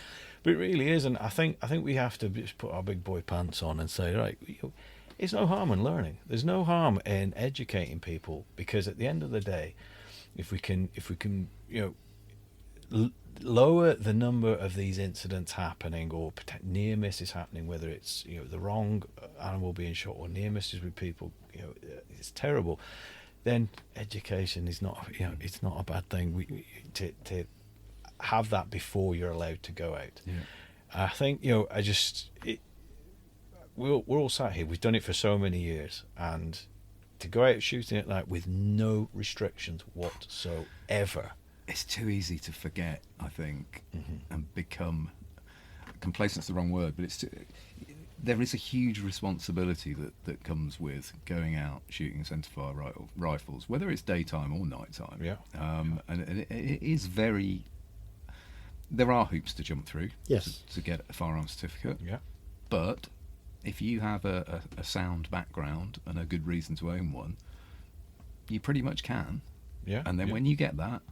But it really isn't. I think we have to just put our big boy pants on and say, right, it's no harm in learning. There's no harm in educating people, because at the end of the day, if we can lower the number of these incidents happening, or near misses happening, whether it's the wrong animal being shot or near misses with people, it's terrible. Then education is not it's not a bad thing. To have that before you're allowed to go out. Yeah. I think we're all sat here. We've done it for so many years, and to go out shooting at night with no restrictions whatsoever. It's too easy to forget, I think, and become complacent's the wrong word, but there is a huge responsibility that comes with going out shooting centerfire rifles, whether it's daytime or nighttime. Yeah. And it is very. There are hoops to jump through. Yes. To get a firearms certificate. Yeah. But if you have a sound background and a good reason to own one, you pretty much can. Yeah. And then when you get that,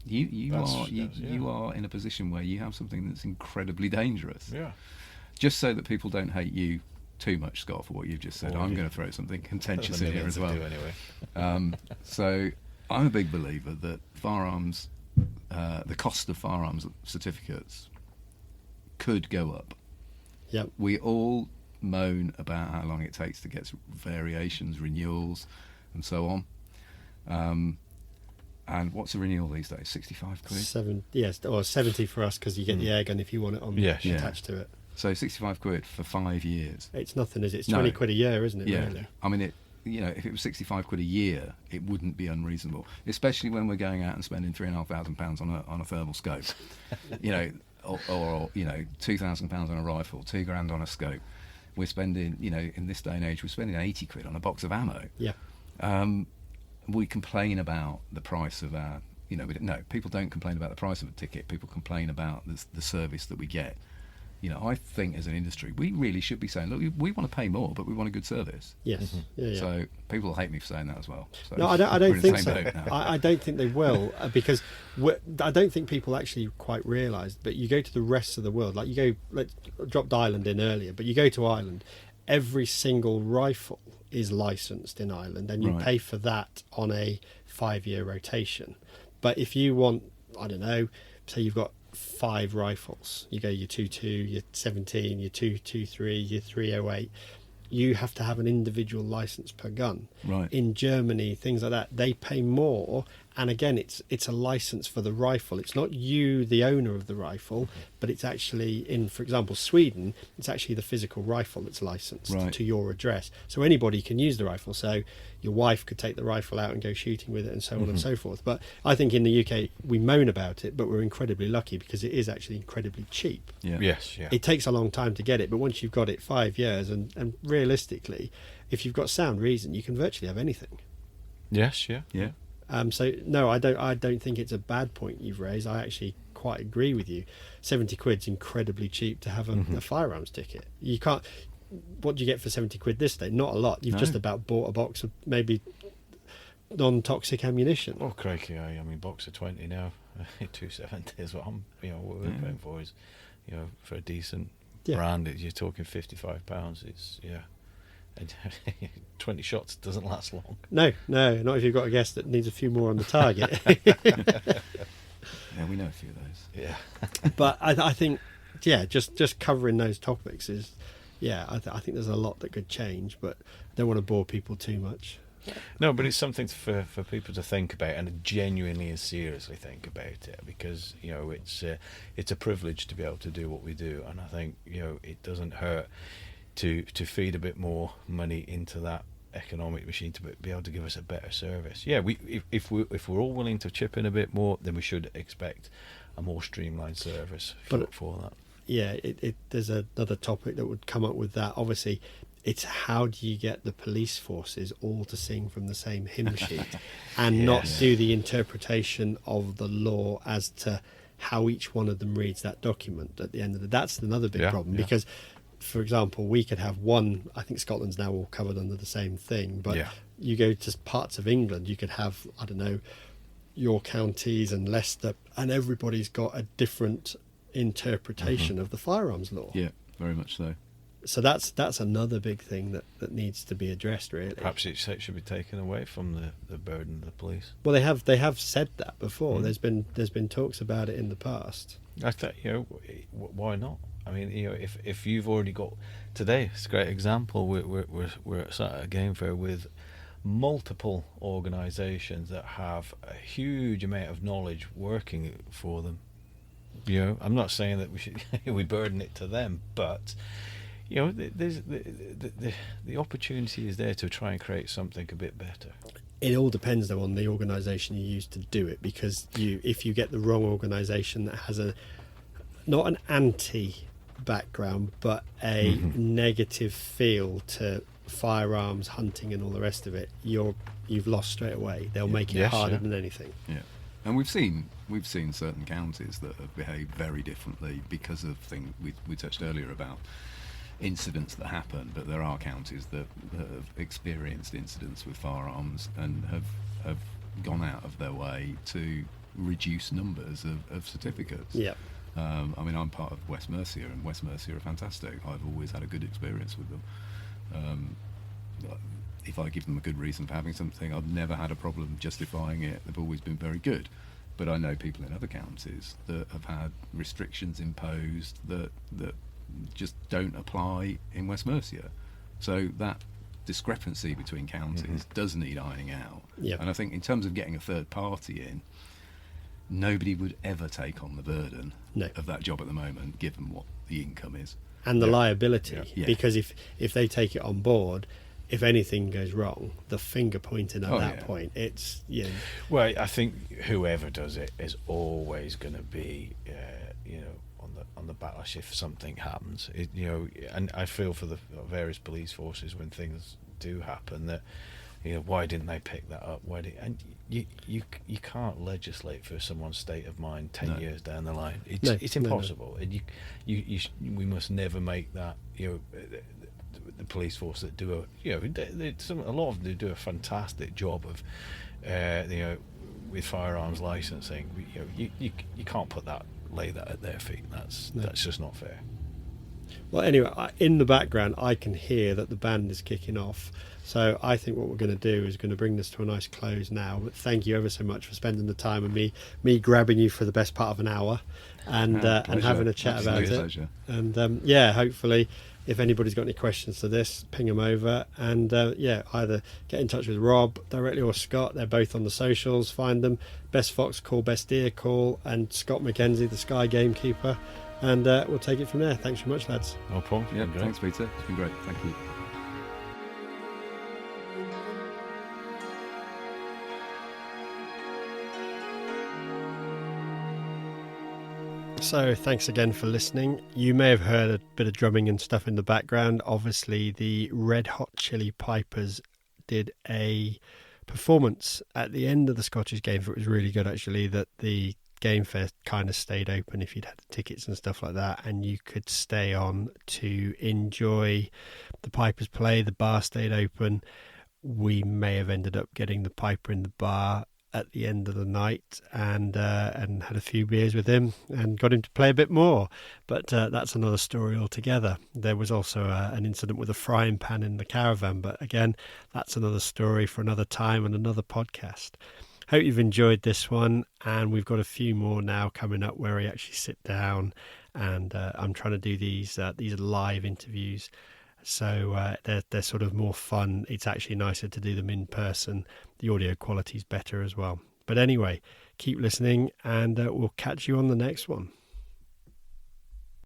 you are in a position where you have something that's incredibly dangerous. Yeah. Just so that people don't hate you too much, Scott, for what you've just said. I'm going to throw something contentious in here as well. Anyway. So I'm a big believer that firearms, the cost of firearms certificates could go up. Yep. We all moan about how long it takes to get variations, renewals, and so on. And what's a renewal these days? 65 quid? Yes, or 70 for us, because you get the air gun if you want it attached to it. So 65 quid for 5 years. It's nothing, is it? It's 20 quid a year, isn't it? Yeah. Really? I mean, if it was 65 quid a year, it wouldn't be unreasonable, especially when we're going out and spending £3,500 on a thermal scope. Or £2,000 on a rifle, £2,000 on a scope. We're spending, in this day and age, we're spending 80 quid on a box of ammo. Yeah. We complain about the price of our, people don't complain about the price of a ticket. People complain about the service that we get. I think as an industry, we really should be saying, look, we want to pay more, but we want a good service. Yes. Mm-hmm. Yeah. So people will hate me for saying that as well. So No, I don't think so. boat now. I don't think they will, because I don't think people actually quite realise. But you go to the rest of the world, like you go, let's dropped Ireland in earlier, but you go to Ireland, every single rifle is licensed in Ireland, and you Right. pay for that on a 5-year rotation. But if you want, I don't know, say you've got 5 rifles, you go your 2.2, your 17, your 2.23, your 308, you have to have an individual license per gun. Right. In Germany, things like that, they pay more, And again, it's a license for the rifle. It's not you, the owner of the rifle, but it's actually in, for example, Sweden, it's actually the physical rifle that's licensed to your address. So anybody can use the rifle. So your wife could take the rifle out and go shooting with it and so on and so forth. But I think in the UK, we moan about it, but we're incredibly lucky because it is actually incredibly cheap. Yeah. Yes, yeah. It takes a long time to get it, but once you've got it 5 years, and realistically, if you've got sound reason, you can virtually have anything. Yes, yeah. Yeah. So no, I don't think it's a bad point you've raised. I actually quite agree with you. 70 quid's incredibly cheap to have a firearms ticket. You can't. What do you get for 70 quid this day? Not a lot. You've just about bought a box of maybe non-toxic ammunition. Oh, crikey! I mean, box of 20 now. 270 is what I'm. What we're paying for is, for a decent brand, you're talking £55. It's 20 shots doesn't last long. No, not if you've got a guest that needs a few more on the target. Yeah, we know a few of those. Yeah. But I think, just covering those topics is, I think there's a lot that could change, but I don't want to bore people too much. No, but it's something for people to think about, and genuinely and seriously think about it, because it's a privilege to be able to do what we do, and I think it doesn't hurt to feed a bit more money into that economic machine to be able to give us a better service. Yeah, if we're all willing to chip in a bit more, then we should expect a more streamlined service for that. Yeah, there's another topic that would come up with that. Obviously, it's how do you get the police forces all to sing from the same hymn sheet and not do the interpretation of the law as to how each one of them reads that document at the end of the day. That's another big problem because, for example, we could have one, I think Scotland's now all covered under the same thing, but you go to parts of England, you could have, I don't know, your counties and Leicester, and everybody's got a different interpretation of the firearms law. Yeah, very much so. So that's another big thing that needs to be addressed, really. Perhaps it should be taken away from the burden of the police. Well, they have said that before. There's been talks about it in the past. I thought, why not? I mean, if you've already got today, it's a great example. We're at a game fair with multiple organisations that have a huge amount of knowledge working for them. I'm not saying that we should we burden it to them, but there's the opportunity is there to try and create something a bit better. It all depends though on the organisation you use to do it, because if you get the wrong organisation that has not an anti background but a negative feel to firearms, hunting and all the rest of it, you've lost straight away. They'll make it harder than anything. Yeah. And we've seen certain counties that have behaved very differently because of things we touched earlier about incidents that happen, but there are counties that have experienced incidents with firearms and have gone out of their way to reduce numbers of certificates. Yeah. I mean, I'm part of West Mercia, and West Mercia are fantastic. I've always had a good experience with them. If I give them a good reason for having something, I've never had a problem justifying it. They've always been very good. But I know people in other counties that have had restrictions imposed that just don't apply in West Mercia. So that discrepancy between counties does need ironing out. Yep. And I think in terms of getting a third party in, nobody would ever take on the burden of that job at the moment, given what the income is. And the liability, Yeah. because if they take it on board, if anything goes wrong, the finger pointing at that point, it's Well, I think whoever does it is always going to be, on the backlash if something happens. And I feel for the various police forces when things do happen that, why didn't they pick that up? And you can't legislate for someone's state of mind 10 years down the line. It's impossible. And we must never make that. The police force that do a lot of them do a fantastic job of, with firearms licensing. You can't lay that at their feet. That's just not fair. Well, anyway, in the background, I can hear that the band is kicking off. So I think what we're going to do is going to bring this to a nice close now. But thank you ever so much for spending the time and me grabbing you for the best part of an hour and having a chat about it. Pleasure. And hopefully if anybody's got any questions to this, ping them over, and either get in touch with Rob directly or Scott. They're both on the socials. Find them. Best Fox Call, Best Deer Call, and Scott MacKenzie, the Skye gamekeeper, and we'll take it from there. Thanks very much, lads. No problem. Yeah, thanks, Peter. It's been great. Thank you. So thanks again for listening. You may have heard a bit of drumming and stuff in the background. Obviously, the Red Hot Chili Pipers did a performance at the end of the Scottish Game Fair. It was really good, actually, that the Game Fair kind of stayed open if you'd had the tickets and stuff like that, and you could stay on to enjoy the Pipers play. The bar stayed open. We may have ended up getting the Piper in the bar at the end of the night and had a few beers with him and got him to play a bit more, but that's another story altogether. There was also an incident with a frying pan in the caravan, but again, that's another story for another time and another podcast. Hope you've enjoyed this one, and we've got a few more now coming up where we actually sit down, and I'm trying to do these live interviews. So they're sort of more fun. It's actually nicer to do them in person. The audio quality is better as well. But anyway, keep listening, and we'll catch you on the next one.